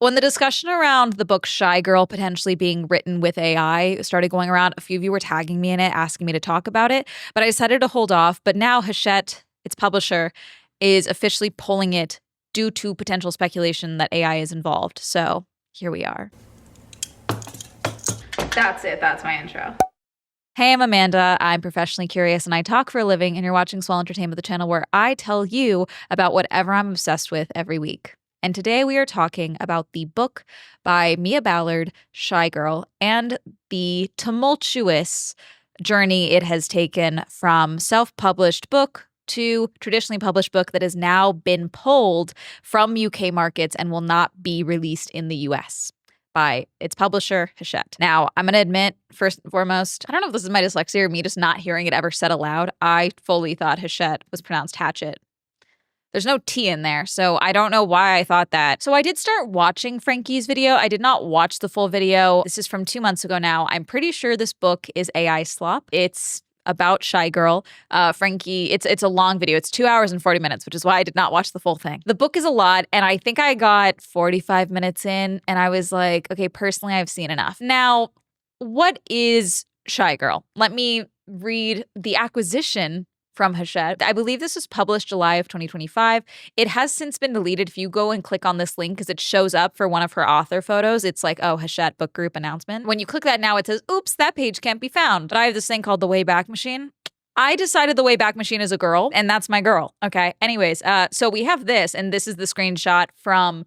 When the discussion around the book Shy Girl potentially being written with AI started going around, a few of you were tagging me in it, asking me to talk about it, but I decided to hold off. But now Hachette, its publisher, is officially pulling it due to potential speculation that AI is involved. So here we are. That's it. That's my intro. Hey, I'm Amanda. I'm professionally curious and I talk for a living, and you're watching Swell Entertainment, the channel where I tell you about whatever I'm obsessed with every week. And today we are talking about the book by Mia Ballard, Shy Girl, and the tumultuous journey it has taken from self-published book to traditionally published book that has now been pulled from UK markets and will not be released in the US by its publisher, Hachette. Now, I'm going to admit, first and foremost, I don't know if this is my dyslexia or me just not hearing it ever said aloud. I fully thought Hachette was pronounced Hatchet. There's no T in there, so I don't know why I thought that. So I did start watching Frankie's video. I did not watch the full video. This is from 2 months ago now. I'm pretty sure this book is AI slop. It's about Shy Girl. Frankie, it's a long video. It's 2 hours and 40 minutes, which is why I did not watch the full thing. The book is a lot, and I think I got 45 minutes in, and I was like, okay, personally, I've seen enough. Now, what is Shy Girl? Let me read the acquisition from Hachette. I believe this was published July of 2025. It has since been deleted. If you go and click on this link, because it shows up for one of her author photos, it's like, oh, Hachette book group announcement. When you click that now, it says, oops, that page can't be found. But I have this thing called the Wayback Machine. I decided the Wayback Machine is a girl, and that's my girl. Okay. Anyways, so we have this, and this is the screenshot from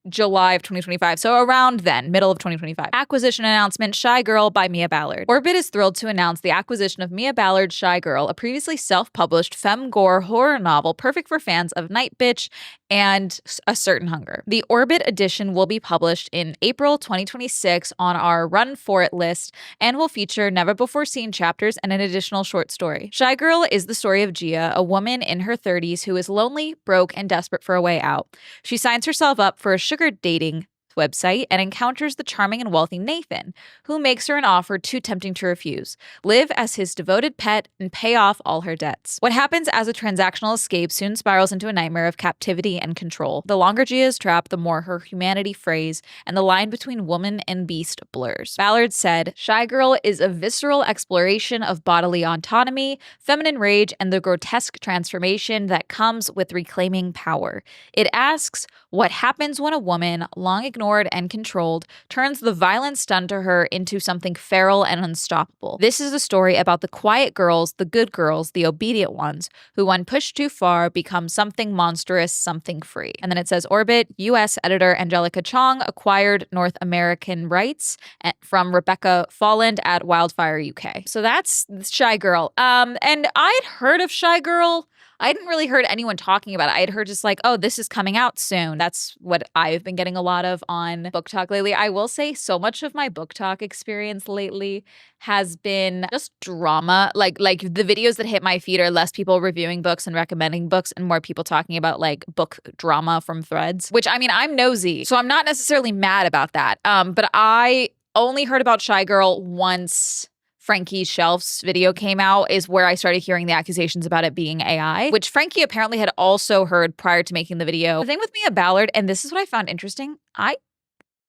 July of 2025. So around then, middle of 2025. Acquisition announcement, Shy Girl by Mia Ballard. Orbit is thrilled to announce the acquisition of Mia Ballard's Shy Girl, a previously self-published femme-gore horror novel perfect for fans of Night Bitch and A Certain Hunger. The Orbit edition will be published in April 2026 on our Run For It list and will feature never-before-seen chapters and an additional short story. Shy Girl is the story of Gia, a woman in her 30s who is lonely, broke, and desperate for a way out. She signs herself up for a sugar dating website and encounters the charming and wealthy Nathan, who makes her an offer too tempting to refuse: live as his devoted pet and pay off all her debts. What happens as a transactional escape soon spirals into a nightmare of captivity and control. The longer Gia is trapped, the more her humanity frays, and the line between woman and beast blurs. Ballard said, Shy Girl is a visceral exploration of bodily autonomy, feminine rage, and the grotesque transformation that comes with reclaiming power. It asks, what happens when a woman, long ignored and controlled, turns the violence done to her into something feral and unstoppable? This is a story about the quiet girls, the good girls, the obedient ones, who when pushed too far become something monstrous, something free. And then it says Orbit, U.S. editor Angelica Chong acquired North American rights from Rebecca Folland at Wildfire UK. So that's Shy Girl. And I'd heard of Shy Girl. I hadn't really heard anyone talking about it. I had heard just like, oh, this is coming out soon. That's what I've been getting a lot of on Book Talk lately. I will say so much of my Book Talk experience lately has been just drama. Like the videos that hit my feed are less people reviewing books and recommending books and more people talking about like book drama from threads, which I mean, I'm nosy, so I'm not necessarily mad about that. But I only heard about Shy Girl once Frankie's Shelves video came out, is where I started hearing the accusations about it being AI, which Frankie apparently had also heard prior to making the video. The thing with Mia Ballard, and this is what I found interesting,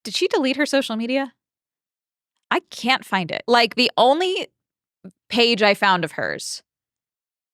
did she delete her social media? I can't find it. Like, the only page I found of hers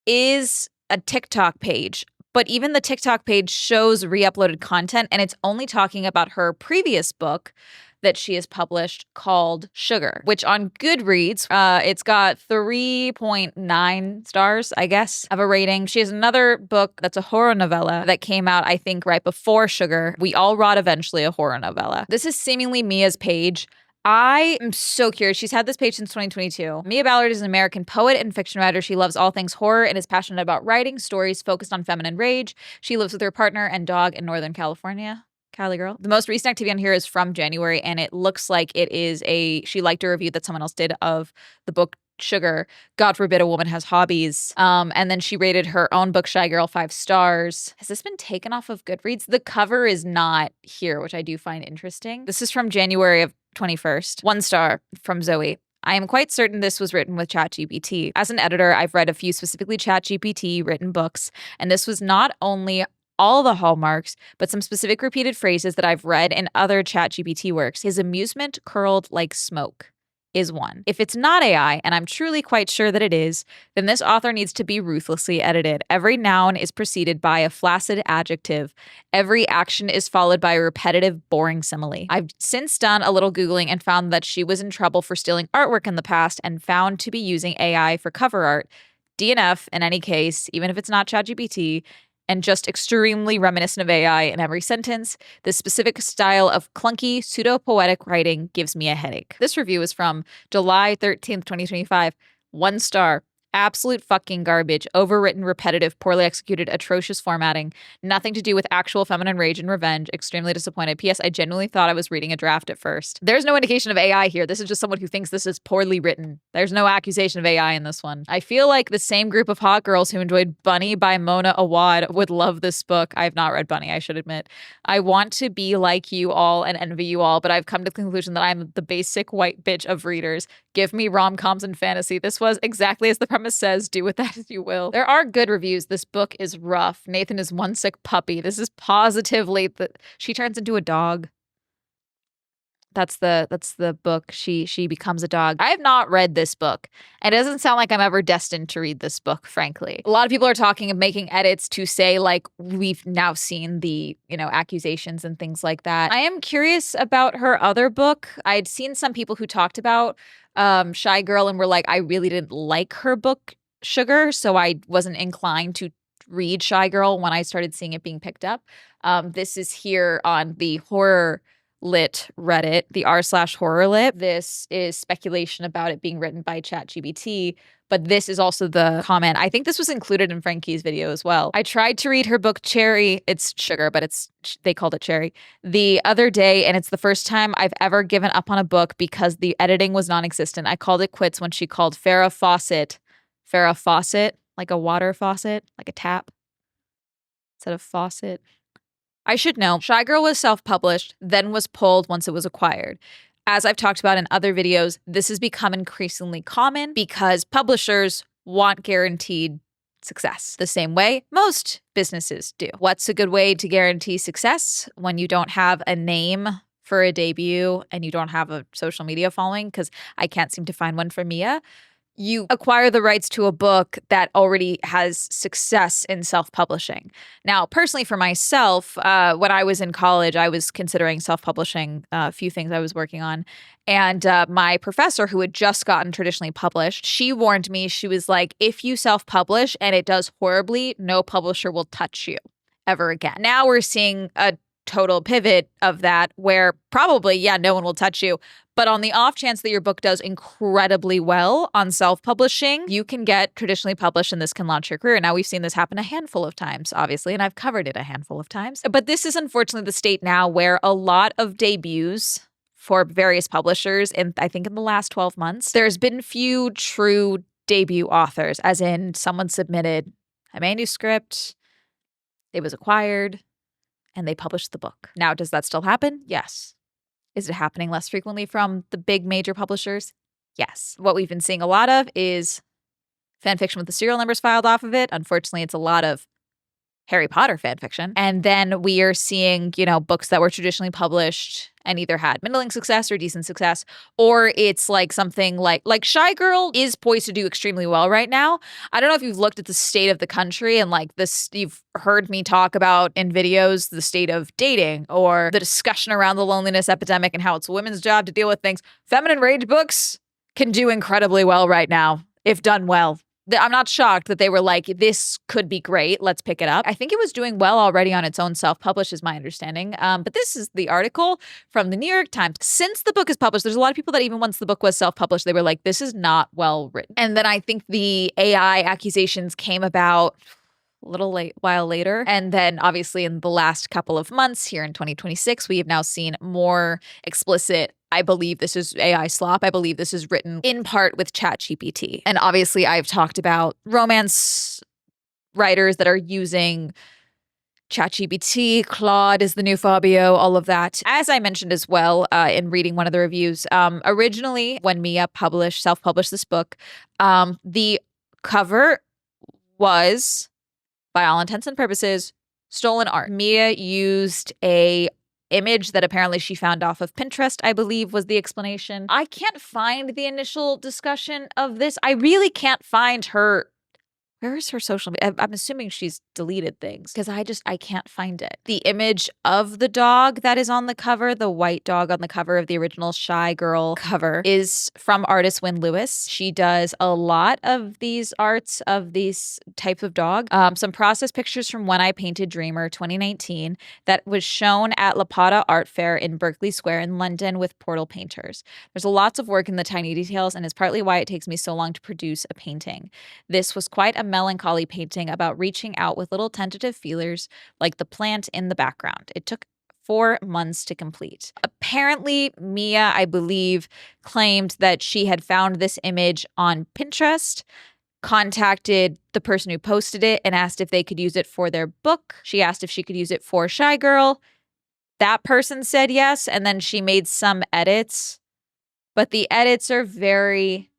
is a TikTok page, but even the TikTok page shows re-uploaded content, and it's only talking about her previous book that she has published called Sugar, which on Goodreads, it's got 3.9 stars, I guess, of a rating. She has another book that's a horror novella that came out, I think, right before Sugar. We All Rot Eventually, a horror novella. This is seemingly Mia's page. I am so curious. She's had this page since 2022. Mia Ballard is an American poet and fiction writer. She loves all things horror and is passionate about writing stories focused on feminine rage. She lives with her partner and dog in Northern California. Cali girl. The most recent activity on here is from January, and it looks like it is she liked a review that someone else did of the book Sugar. God forbid a woman has hobbies. And then she rated her own book, Shy Girl, 5 stars. Has this been taken off of Goodreads? The cover is not here, which I do find interesting. This is from January of 21st. 1 star from Zoe. I am quite certain this was written with ChatGPT. As an editor, I've read a few specifically ChatGPT written books, and this was not only all the hallmarks, but some specific repeated phrases that I've read in other ChatGPT works. His amusement curled like smoke is one. If it's not AI, and I'm truly quite sure that it is, then this author needs to be ruthlessly edited. Every noun is preceded by a flaccid adjective. Every action is followed by a repetitive, boring simile. I've since done a little Googling and found that she was in trouble for stealing artwork in the past and found to be using AI for cover art. DNF in any case, even if it's not ChatGPT, and just extremely reminiscent of AI in every sentence. This specific style of clunky, pseudo-poetic writing gives me a headache. This review is from July 13th, 2025. 1 star. Absolute fucking garbage. Overwritten, repetitive, poorly executed, atrocious formatting. Nothing to do with actual feminine rage and revenge. Extremely disappointed. P.S. I genuinely thought I was reading a draft at first. There's no indication of AI here. This is just someone who thinks this is poorly written. There's no accusation of AI in this one. I feel like the same group of hot girls who enjoyed Bunny by Mona Awad would love this book. I have not read Bunny, I should admit. I want to be like you all and envy you all, but I've come to the conclusion that I'm the basic white bitch of readers. Give me rom-coms and fantasy. This was exactly as the premise says. Do with that as you will. There are good reviews. This book is rough. Nathan is one sick puppy. This is positively that she turns into a dog. That's the book. She becomes a dog. I have not read this book. It doesn't sound like I'm ever destined to read this book, frankly. A lot of people are talking of making edits to say, like, we've now seen the, accusations and things like that. I am curious about her other book. I'd seen some people who talked about Shy Girl and were like, I really didn't like her book, Sugar, so I wasn't inclined to read Shy Girl when I started seeing it being picked up. This is here on the horror lit Reddit, the r/horror lit. This is speculation about it being written by ChatGPT, but this is also the comment. I think this was included in Frankie's video as well. I tried to read her book Cherry. It's Sugar, but they called it Cherry the other day, and it's the first time I've ever given up on a book because the editing was non-existent. I called it quits when she called Farrah Fawcett, like a water faucet, like a tap instead of faucet. I should know, Shy Girl was self-published, then was pulled once it was acquired. As I've talked about in other videos, this has become increasingly common because publishers want guaranteed success the same way most businesses do. What's a good way to guarantee success when you don't have a name for a debut and you don't have a social media following? Because I can't seem to find one for Mia. You acquire the rights to a book that already has success in self-publishing. Now, personally for myself, when I was in college, I was considering self-publishing a few things I was working on. And my professor, who had just gotten traditionally published, she warned me. She was like, if you self-publish and it does horribly, no publisher will touch you ever again. Now we're seeing a total pivot of that where probably, no one will touch you. But on the off chance that your book does incredibly well on self-publishing, you can get traditionally published and this can launch your career. Now, we've seen this happen a handful of times, obviously, and I've covered it a handful of times. But this is unfortunately the state now where a lot of debuts for various publishers, and I think in the last 12 months, there's been few true debut authors, as in someone submitted a manuscript, it was acquired, and they published the book. Now, does that still happen? Yes. Is it happening less frequently from the big major publishers? Yes. What we've been seeing a lot of is fan fiction with the serial numbers filed off of it. Unfortunately, it's a lot of Harry Potter fan fiction. And then we are seeing, books that were traditionally published and either had middling success or decent success, or it's like something like Shy Girl is poised to do extremely well right now. I don't know if you've looked at the state of the country and like this, you've heard me talk about in videos, the state of dating or the discussion around the loneliness epidemic and how it's women's job to deal with things. Feminine rage books can do incredibly well right now, if done well. I'm not shocked that they were like, this could be great. Let's pick it up. I think it was doing well already on its own, self-published is my understanding. But this is the article from the New York Times. Since the book is published, there's a lot of people that even once the book was self-published, they were like, this is not well written. And then I think the AI accusations came about a little while later. And then obviously in the last couple of months here in 2026, we have now seen more explicit, I believe this is AI slop. I believe this is written in part with ChatGPT. And obviously I've talked about romance writers that are using ChatGPT, Claude is the new Fabio, all of that. As I mentioned as well in reading one of the reviews, originally when Mia self-published this book, the cover was, by all intents and purposes, Stolen art. Mia used a image that apparently she found off of Pinterest, I believe was the explanation. I can't find the initial discussion of this. I really can't find her. Where is her social media? I'm assuming she's deleted things because I can't find it. The image of the dog that is on the cover, the white dog on the cover of the original Shy Girl cover, is from artist Wynn Lewis. She does a lot of these arts of these types of dog. Some process pictures from When I Painted Dreamer 2019 that was shown at La Pata Art Fair in Berkeley Square in London with Portal Painters. There's lots of work in the tiny details and is partly why it takes me so long to produce a painting. This was quite a melancholy painting about reaching out with little tentative feelers like the plant in the background. It took 4 months to complete. Apparently, Mia, I believe, claimed that she had found this image on Pinterest, contacted the person who posted it and asked if they could use it for their book. She asked if she could use it for Shy Girl. That person said yes, and then she made some edits, but the edits are very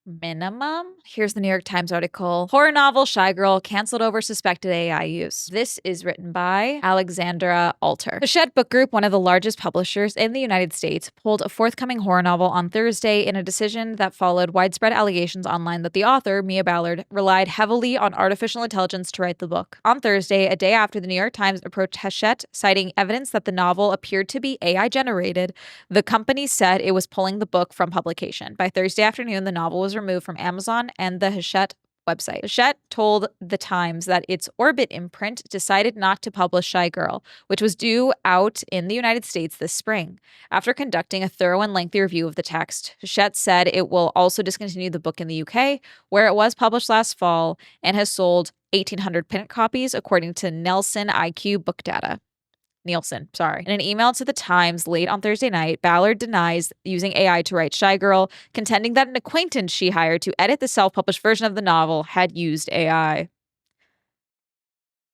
minimum. Here's the New York Times article. Horror novel Shy Girl canceled over suspected AI use. This is written by Alexandra Alter. Hachette Book Group, one of the largest publishers in the United States, pulled a forthcoming horror novel on Thursday in a decision that followed widespread allegations online that the author, Mia Ballard, relied heavily on artificial intelligence to write the book. On Thursday, a day after the New York Times approached Hachette, citing evidence that the novel appeared to be AI generated, the company said it was pulling the book from publication. By Thursday afternoon, the novel was removed from Amazon and the Hachette website. Hachette told The Times that its Orbit imprint decided not to publish Shy Girl, which was due out in the United States this spring. After conducting a thorough and lengthy review of the text, Hachette said it will also discontinue the book in the UK, where it was published last fall and has sold 1,800 print copies, according to Nielsen IQ book data. Nielsen, sorry. In an email to The Times late on Thursday night, Ballard denies using AI to write Shy Girl, contending that an acquaintance she hired to edit the self-published version of the novel had used AI.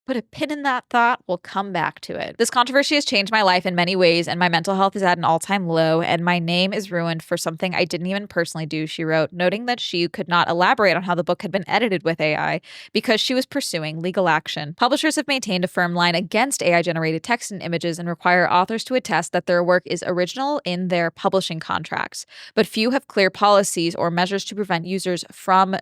Put a pin in that thought. We'll come back to it. This controversy has changed my life in many ways, and my mental health is at an all-time low, and my name is ruined for something I didn't even personally do, she wrote, noting that she could not elaborate on how the book had been edited with AI because she was pursuing legal action. Publishers have maintained a firm line against AI-generated text and images and require authors to attest that their work is original in their publishing contracts, but few have clear policies or measures to prevent users from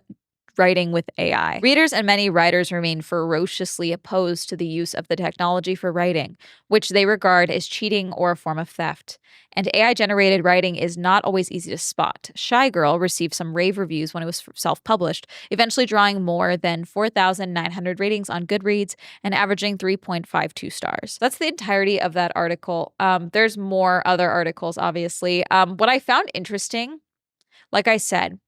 writing with AI. Readers and many writers remain ferociously opposed to the use of the technology for writing, which they regard as cheating or a form of theft. And AI-generated writing is not always easy to spot. Shy Girl received some rave reviews when it was self-published, eventually drawing more than 4,900 ratings on Goodreads and averaging 3.52 stars. That's the entirety of that article. There's more other articles, obviously. What I found interesting, like I said,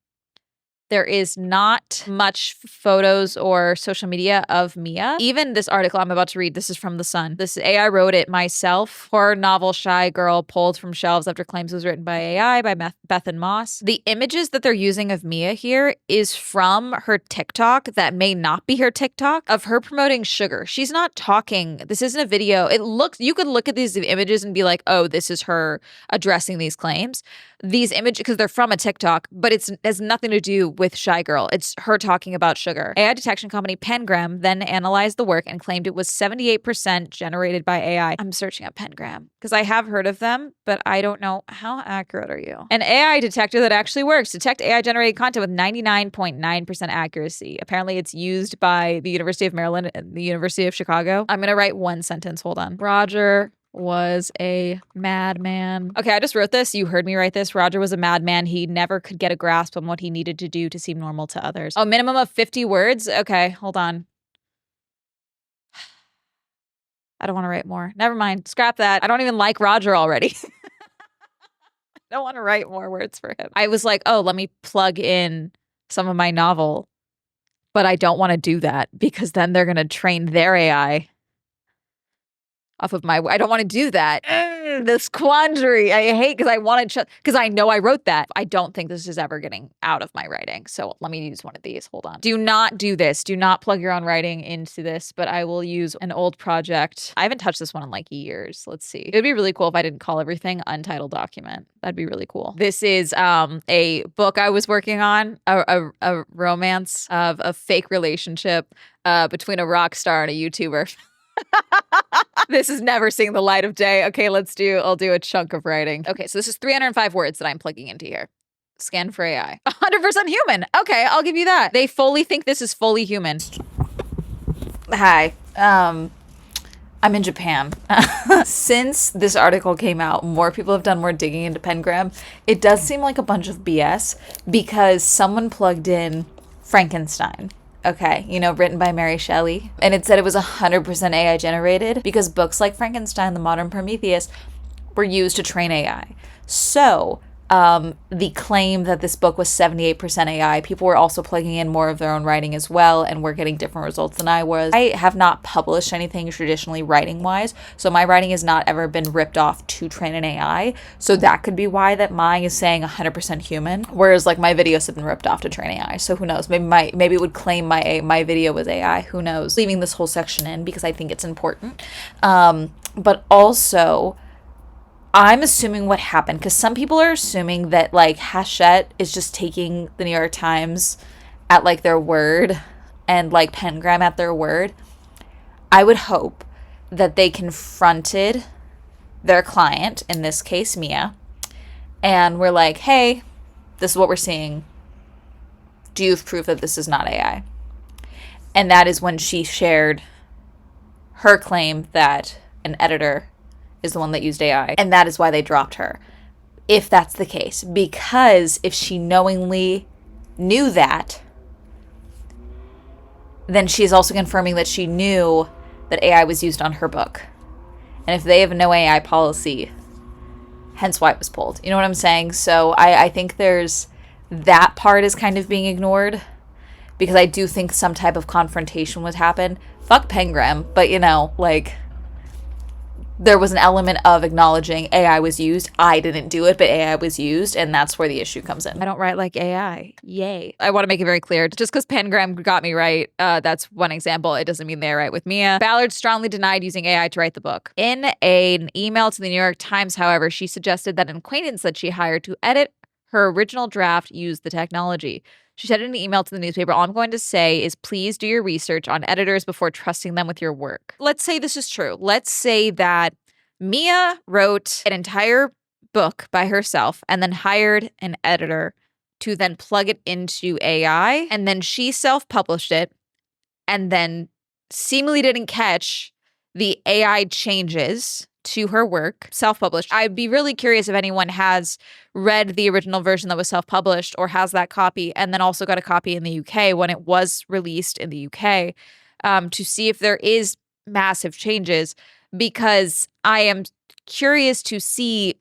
there is not much photos or social media of Mia. Even this article I'm about to read, this is from The Sun. This AI wrote it myself. Horror novel Shy Girl pulled from shelves after claims it was written by AI by Beth and Moss. The images that they're using of Mia here is from her TikTok that may not be her TikTok of her promoting sugar. She's not talking. This isn't a video. You could look at these images and be like, oh, this is her addressing these claims. These images, because they're from a TikTok, but it has nothing to do with Shy Girl. It's her talking about sugar. AI detection company Pengram then analyzed the work and claimed it was 78% generated by AI. I'm searching up Pengram because I have heard of them, but I don't know how accurate are you. An AI detector that actually works. Detect AI generated content with 99.9% accuracy. Apparently it's used by the University of Maryland and the University of Chicago. I'm going to write one sentence. Hold on. Roger was a madman. Okay, I just wrote this. You heard me write this. Roger was a madman. He never could get a grasp on what he needed to do to seem normal to others. Oh, minimum of 50 words? Okay, hold on. I don't want to write more. Never mind. Scrap that. I don't even like Roger already. I don't want to write more words for him. I was like, oh, let me plug in some of my novel. But I don't want to do that because then they're going to train their AI off of my, I don't want to do that. This quandary I hate because I want to, because I know I wrote that. I don't think this is ever getting out of my writing. So let me use one of these. Hold on. Do not do this. Do not plug your own writing into this, but I will use an old project. I haven't touched this one in like years. Let's see. It would be really cool if I didn't call everything untitled document. That'd be really cool. This is a book I was working on, a romance of a fake relationship between a rock star and a YouTuber. This is never seeing the light of day. Okay, I'll do a chunk of writing. Okay, so this is 305 words that I'm plugging into here. Scan for AI. 100% human. Okay, I'll give you that. They fully think this is fully human. Hi. I'm in Japan. Since this article came out, more people have done more digging into Pengram. It does seem like a bunch of BS because someone plugged in Frankenstein. Okay, written by Mary Shelley. And it said it was 100% AI generated because books like Frankenstein, The Modern Prometheus were used to train AI. So the claim that this book was 78% AI, people were also plugging in more of their own writing as well, and were getting different results than I was. I have not published anything traditionally writing-wise, so my writing has not ever been ripped off to train an AI, so that could be why that mine is saying 100% human, whereas like my videos have been ripped off to train AI, so who knows, maybe it would claim my video was AI, who knows. Leaving this whole section in because I think it's important, but also I'm assuming what happened, because some people are assuming that, like, Hachette is just taking the New York Times at, like, their word and, like, Pengram at their word. I would hope that they confronted their client, in this case, Mia, and were like, hey, this is what we're seeing. Do you have proof that this is not AI? And that is when she shared her claim that an editor is the one that used AI, and that is why they dropped her, if that's the case. Because if she knowingly knew that, then she is also confirming that she knew that AI was used on her book. And if they have no AI policy, hence why it was pulled. You know what I'm saying? So I think there's that part is kind of being ignored, because I do think some type of confrontation would happen. Fuck Pengram, but like, there was an element of acknowledging AI was used. I didn't do it, but AI was used, and that's where the issue comes in. I don't write like AI. Yay. I want to make it very clear, just because Pengram got me right, that's one example. It doesn't mean they're right with Mia. Ballard strongly denied using AI to write the book. In an email to the New York Times, however, she suggested that an acquaintance that she hired to edit her original draft used the technology. She said in an email to the newspaper, all I'm going to say is please do your research on editors before trusting them with your work. Let's say this is true. Let's say that Mia wrote an entire book by herself and then hired an editor to then plug it into AI, and then she self-published it and then seemingly didn't catch the AI changes to her work, self-published. I'd be really curious if anyone has read the original version that was self-published or has that copy, and then also got a copy in the UK when it was released in the UK, to see if there is massive changes, because I am curious to see,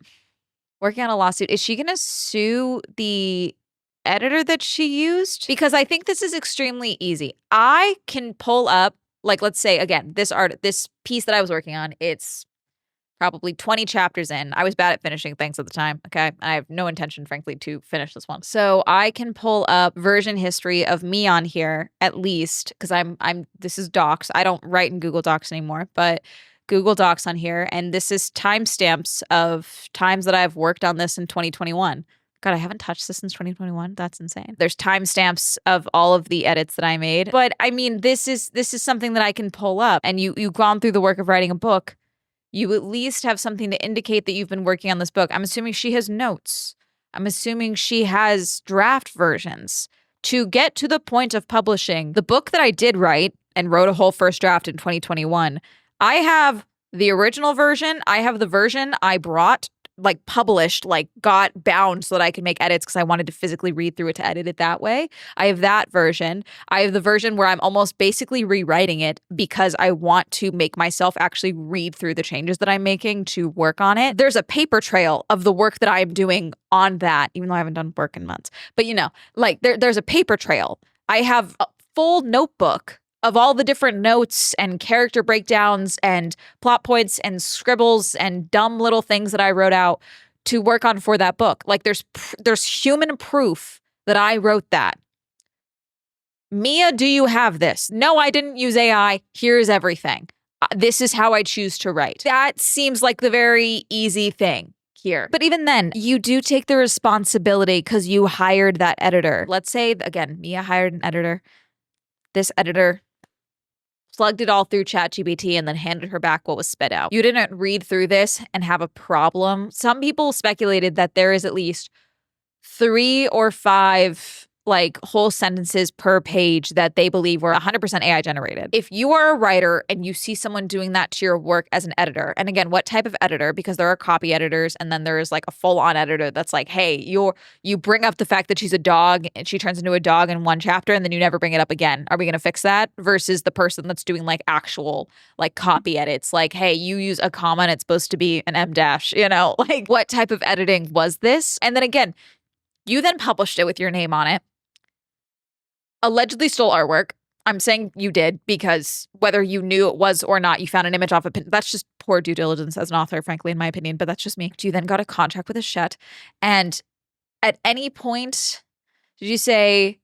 working on a lawsuit, is she going to sue the editor that she used? Because I think this is extremely easy. I can pull up, like, let's say, again, this piece that I was working on, it's probably 20 chapters in. I was bad at finishing things at the time, okay? I have no intention, frankly, to finish this one. So I can pull up version history of me on here, at least, because this is Docs. I don't write in Google Docs anymore, but Google Docs on here, and this is timestamps of times that I've worked on this in 2021. God, I haven't touched this since 2021. That's insane. There's timestamps of all of the edits that I made. But I mean, this is something that I can pull up, and you've gone through the work of writing a book. You at least have something to indicate that you've been working on this book. I'm assuming she has notes. I'm assuming she has draft versions to get to the point of publishing. The book that I did write and wrote a whole first draft in 2021, I have the original version. I have the version I brought, like published, like got bound so that I could make edits because I wanted to physically read through it to edit it that way. I have that version. I have the version where I'm almost basically rewriting it because I want to make myself actually read through the changes that I'm making to work on it. There's a paper trail of the work that I'm doing on that, even though I haven't done work in months. But like there's a paper trail. I have a full notebook of all the different notes and character breakdowns and plot points and scribbles and dumb little things that I wrote out to work on for that book. Like there's human proof that I wrote that. Mia, do you have this? No, I didn't use AI. Here's everything. This is how I choose to write. That seems like the very easy thing here. But even then, you do take the responsibility because you hired that editor. Let's say, again, Mia hired an editor. This editor plugged it all through ChatGPT and then handed her back what was spit out. You didn't read through this and have a problem. Some people speculated that there is at least 3 or 5 like whole sentences per page that they believe were 100% AI generated. If you are a writer and you see someone doing that to your work as an editor, and again, what type of editor? Because there are copy editors and then there is like a full-on editor that's like, hey, you bring up the fact that she's a dog and she turns into a dog in one chapter and then you never bring it up again. Are we going to fix that? Versus the person that's doing like actual like copy edits, like, hey, you use a comma and it's supposed to be an M dash, like what type of editing was this? And then again, you then published it with your name on it. Allegedly stole artwork. I'm saying you did because whether you knew it was or not, you found an image off of it. That's just poor due diligence as an author, frankly, in my opinion, but that's just me. You then got a contract with Hachette. And at any point, did you say,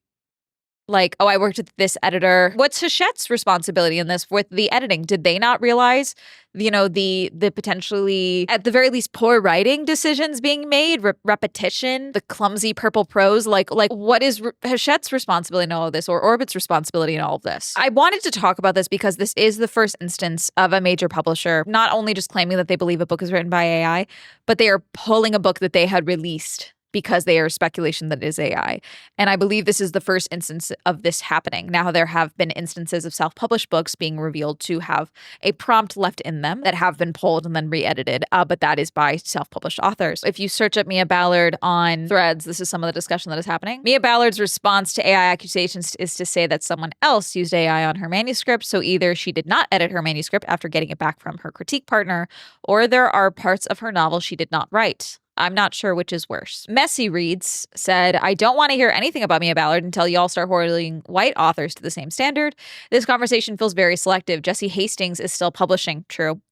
like, oh, I worked with this editor? What's Hachette's responsibility in this with the editing? Did they not realize, the potentially, at the very least, poor writing decisions being made, repetition, the clumsy purple prose? Like what is Hachette's responsibility in all of this, or Orbit's responsibility in all of this? I wanted to talk about this because this is the first instance of a major publisher not only just claiming that they believe a book is written by AI, but they are pulling a book that they had released because they are speculation that it is AI. And I believe this is the first instance of this happening. Now, there have been instances of self-published books being revealed to have a prompt left in them that have been pulled and then re-edited, but that is by self-published authors. If you search up Mia Ballard on Threads, this is some of the discussion that is happening. Mia Ballard's response to AI accusations is to say that someone else used AI on her manuscript, so either she did not edit her manuscript after getting it back from her critique partner, or there are parts of her novel she did not write. I'm not sure which is worse. Messy Reads said, I don't want to hear anything about Mia Ballard until y'all start holding white authors to the same standard. This conversation feels very selective. Jesse Hastings is still publishing. True.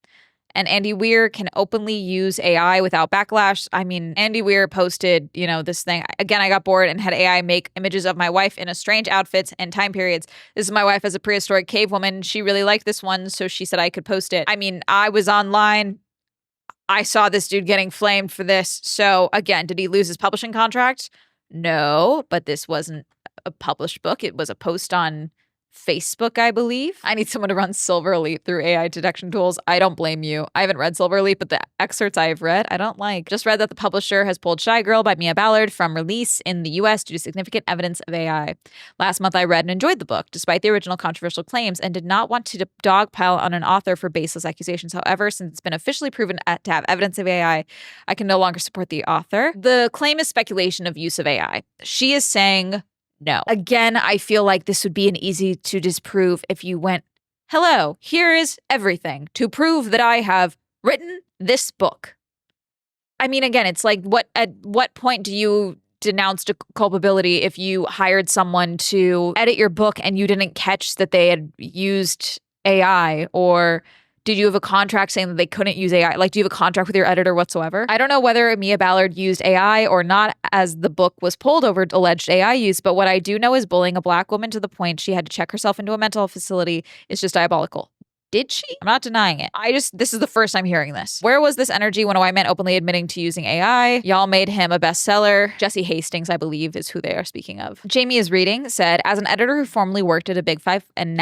And Andy Weir can openly use AI without backlash. I mean, Andy Weir posted, this thing. Again, I got bored and had AI make images of my wife in a strange outfits and time periods. This is my wife as a prehistoric cave woman. She really liked this one, so she said I could post it. I mean, I was online. I saw this dude getting flamed for this. So again, did he lose his publishing contract? No, but this wasn't a published book. It was a post on Facebook, I believe. I need someone to run Silver Elite through AI detection tools. I don't blame you. I haven't read Silver Elite, but the excerpts I have read, I don't like. Just read that the publisher has pulled Shy Girl by Mia Ballard from release in the US due to significant evidence of AI. Last month, I read and enjoyed the book, despite the original controversial claims, and did not want to dogpile on an author for baseless accusations. However, since it's been officially proven to have evidence of AI, I can no longer support the author. The claim is speculation of use of AI. She is saying no. Again, I feel like this would be an easy to disprove if you went, hello, here is everything to prove that I have written this book. I mean, again, it's like, at what point do you denounce culpability if you hired someone to edit your book and you didn't catch that they had used AI? Or did you have a contract saying that they couldn't use AI? Like, do you have a contract with your editor whatsoever? I don't know whether Mia Ballard used AI or not as the book was pulled over alleged AI use, but what I do know is bullying a Black woman to the point she had to check herself into a mental facility is just diabolical. Did she? I'm not denying it. This is the first time hearing this. Where was this energy when a white man openly admitting to using AI? Y'all made him a bestseller. Jesse Hastings, I believe, is who they are speaking of. Jamie is reading, said, as an editor who formerly worked at a Big Five and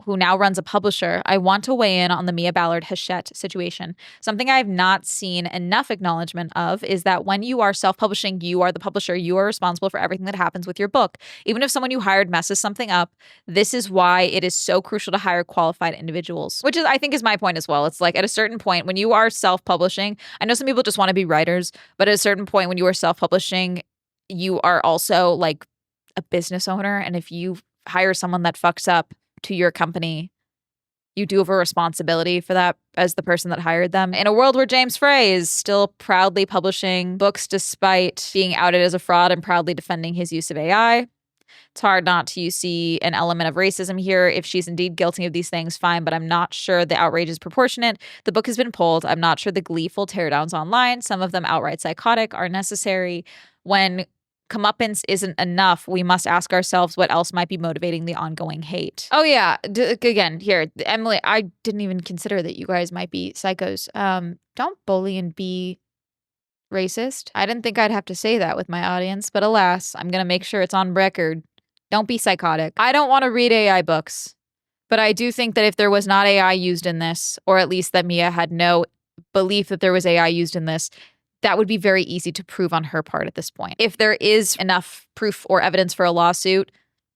who now runs a publisher, I want to weigh in on the Mia Ballard Hachette situation. Something I've not seen enough acknowledgement of is that when you are self-publishing, you are the publisher. You are responsible for everything that happens with your book. Even if someone you hired messes something up, this is why it is so crucial to hire qualified individuals. Which is, I think, is my point as well. It's like at a certain point when you are self-publishing, I know some people just want to be writers, but at a certain point when you are self-publishing, you are also like a business owner. And if you hire someone that fucks up to your company, you do have a responsibility for that as the person that hired them. In a world where James Frey is still proudly publishing books despite being outed as a fraud and proudly defending his use of AI, it's hard not to see an element of racism here. If she's indeed guilty of these things, fine, but I'm not sure the outrage is proportionate. The book has been pulled. I'm not sure the gleeful teardowns online, some of them outright psychotic, are necessary. When comeuppance isn't enough, we must ask ourselves what else might be motivating the ongoing hate. Oh yeah, again, here, Emily, I didn't even consider that you guys might be psychos. Don't bully and be racist. I didn't think I'd have to say that with my audience, but alas, I'm going to make sure it's on record. Don't be psychotic. I don't want to read AI books. But I do think that if there was not AI used in this, or at least that Mia had no belief that there was AI used in this, that would be very easy to prove on her part at this point. If there is enough proof or evidence for a lawsuit,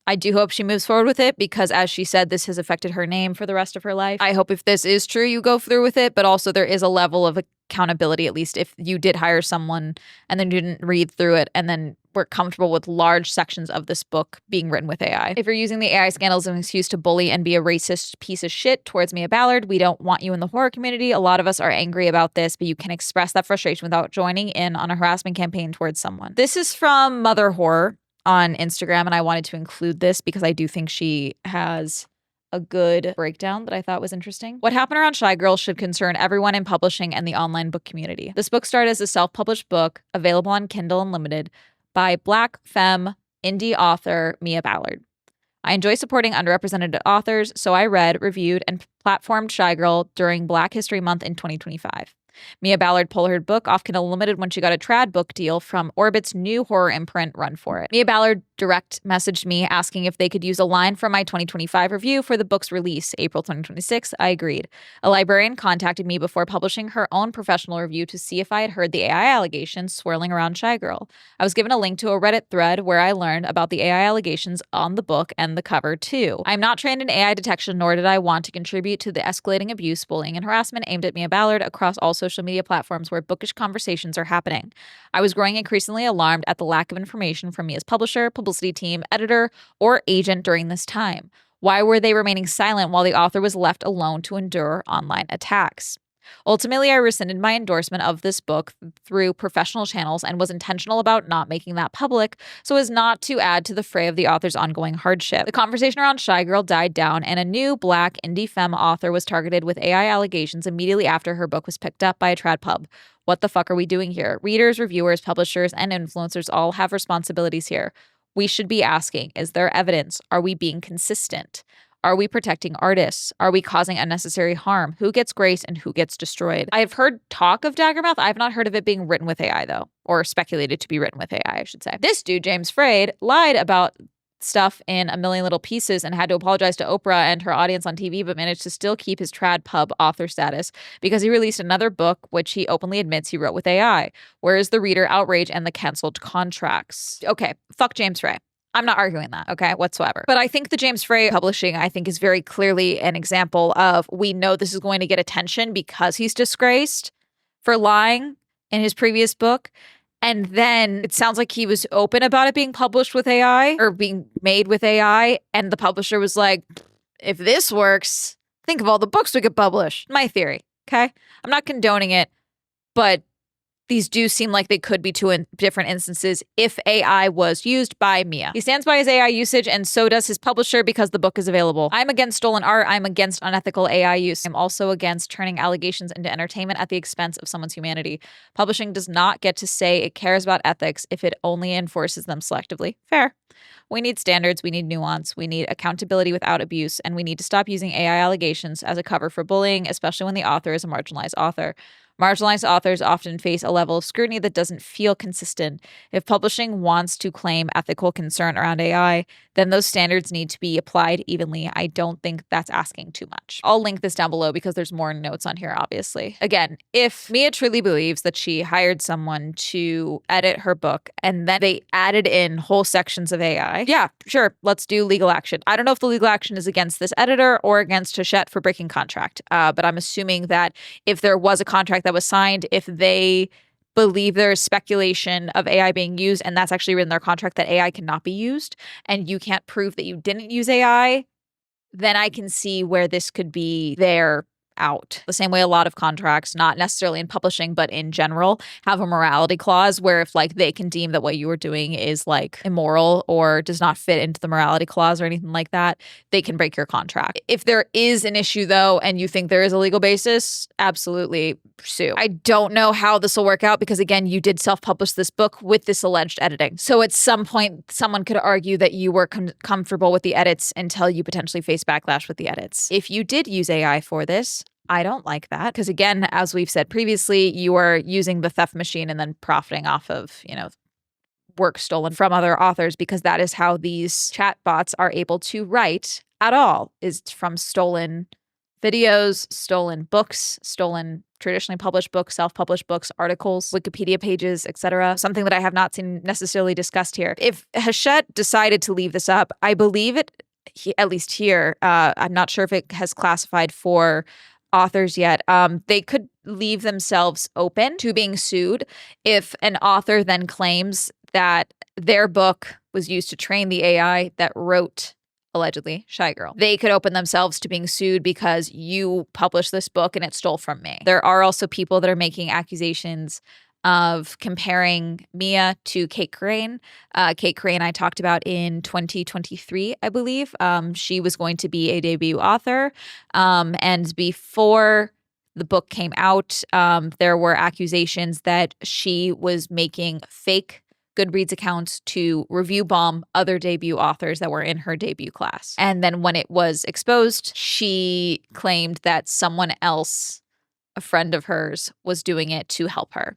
I do hope she moves forward with it because, as she said, this has affected her name for the rest of her life. I hope if this is true, you go through with it, but also there is a level of accountability, at least if you did hire someone and then didn't read through it and then were comfortable with large sections of this book being written with AI. If you're using the AI scandal as an excuse to bully and be a racist piece of shit towards Mia Ballard, we don't want you in the horror community. A lot of us are angry about this, but you can express that frustration without joining in on a harassment campaign towards someone. This is from Mother Horror on Instagram, and I wanted to include this because I do think she has a good breakdown that I thought was interesting. What happened around Shy Girl should concern everyone in publishing and the online book community. This book started as a self-published book available on Kindle Unlimited by Black femme indie author Mia Ballard. I enjoy supporting underrepresented authors, so I read, reviewed, and platformed Shy Girl during Black History Month in 2025. Mia Ballard pulled her book off Kindle Unlimited when she got a trad book deal from Orbit's new horror imprint, Run For It. Mia Ballard direct messaged me asking if they could use a line from my 2025 review for the book's release, April 2026. I agreed. A librarian contacted me before publishing her own professional review to see if I had heard the AI allegations swirling around Shy Girl. I was given a link to a Reddit thread where I learned about the AI allegations on the book and the cover, too. I'm not trained in AI detection, nor did I want to contribute to the escalating abuse, bullying, and harassment aimed at Mia Ballard across all social media platforms where bookish conversations are happening. I was growing increasingly alarmed at the lack of information from Mia's publisher, publicity team, editor, or agent during this time. Why were they remaining silent while the author was left alone to endure online attacks? Ultimately, I rescinded my endorsement of this book through professional channels and was intentional about not making that public so as not to add to the fray of the author's ongoing hardship. The conversation around Shy Girl died down, and a new Black indie femme author was targeted with AI allegations immediately after her book was picked up by a trad pub. What the fuck are we doing here? Readers, reviewers, publishers, and influencers all have responsibilities here. We should be asking, is there evidence? Are we being consistent? Are we protecting artists? Are we causing unnecessary harm? Who gets grace and who gets destroyed? I've heard talk of Daggermouth. I've not heard of it being written with AI, though, or speculated to be written with AI, I should say. This dude, James Frade, lied about stuff in A Million Little Pieces and had to apologize to Oprah and her audience on TV, but managed to still keep his trad pub author status because he released another book, which he openly admits he wrote with AI. Where is the reader outrage and the canceled contracts? Okay, fuck James Frey. I'm not arguing that, okay, whatsoever. But I think the James Frey publishing, I think, is very clearly an example of we know this is going to get attention because he's disgraced for lying in his previous book. And then it sounds like he was open about it being published with AI or being made with AI. And the publisher was like, if this works, think of all the books we could publish. My theory, okay? I'm not condoning it, but these do seem like they could be two different instances if AI was used by Mia. He stands by his AI usage, and so does his publisher because the book is available. I'm against stolen art. I'm against unethical AI use. I'm also against turning allegations into entertainment at the expense of someone's humanity. Publishing does not get to say it cares about ethics if it only enforces them selectively. Fair. We need standards, we need nuance, we need accountability without abuse, and we need to stop using AI allegations as a cover for bullying, especially when the author is a marginalized author. Marginalized authors often face a level of scrutiny that doesn't feel consistent. If publishing wants to claim ethical concern around AI, then those standards need to be applied evenly. I don't think that's asking too much. I'll link this down below because there's more notes on here, obviously. Again, if Mia truly believes that she hired someone to edit her book and then they added in whole sections of AI, yeah, sure, let's do legal action. I don't know if the legal action is against this editor or against Hachette for breaking contract, but I'm assuming that if there was a contract that was signed, if they believe there is speculation of AI being used and that's actually written in their contract that AI cannot be used and you can't prove that you didn't use AI, then I can see where this could be their out. The same way a lot of contracts, not necessarily in publishing, but in general, have a morality clause where if like they can deem that what you are doing is like immoral or does not fit into the morality clause or anything like that, they can break your contract. If there is an issue though, and you think there is a legal basis, absolutely pursue. I don't know how this will work out because again, you did self-publish this book with this alleged editing. So at some point, someone could argue that you were comfortable with the edits until you potentially face backlash with the edits. If you did use AI for this, I don't like that because again, as we've said previously, you are using the theft machine and then profiting off of, work stolen from other authors because that is how these chat bots are able to write at all is from stolen videos, stolen books, stolen traditionally published books, self-published books, articles, Wikipedia pages, etc. Something that I have not seen necessarily discussed here. If Hachette decided to leave this up, I believe it, at least here, I'm not sure if it has classified for authors yet. They could leave themselves open to being sued if an author then claims that their book was used to train the AI that wrote, allegedly, Shy Girl. They could open themselves to being sued because you published this book and it stole from me. There are also people that are making accusations of comparing Mia to Kate Crane. Kate Crane I talked about in 2023, I believe. She was going to be a debut author. And before the book came out, there were accusations that she was making fake Goodreads accounts to review bomb other debut authors that were in her debut class. And then when it was exposed, she claimed that someone else, a friend of hers, was doing it to help her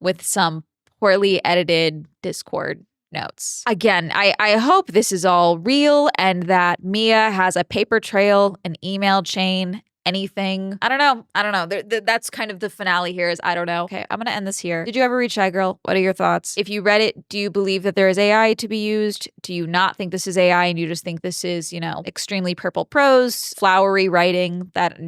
with some poorly edited Discord notes. Again, I hope this is all real and that Mia has a paper trail, an email chain, anything. I don't know. That's kind of the finale here is I don't know. Okay, I'm going to end this here. Did you ever read Shy Girl? What are your thoughts? If you read it, do you believe that there is AI to be used? Do you not think this is AI and you just think this is, extremely purple prose, flowery writing that,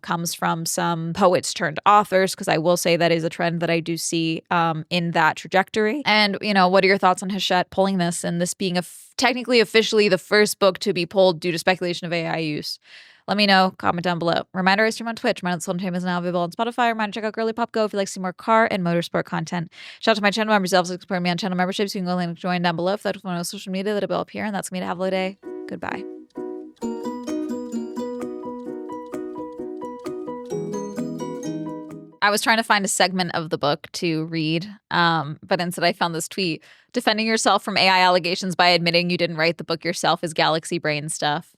comes from some poets turned authors? Because I will say that is a trend that I do see in that trajectory. And, what are your thoughts on Hachette pulling this and this being technically officially the first book to be pulled due to speculation of AI use? Let me know. Comment down below. Reminder, I stream on Twitch. Reminder that Swell Entertainment is now available on Spotify. Reminder to check out Girly Pop Go if you'd like to see more car and motorsport content. Shout out to my channel members. Also support me on channel memberships. You can go link join down below if that's one of social media that'll be up here. And that's me to have a day. Goodbye. I was trying to find a segment of the book to read, but instead I found this tweet. Defending yourself from AI allegations by admitting you didn't write the book yourself is galaxy brain stuff.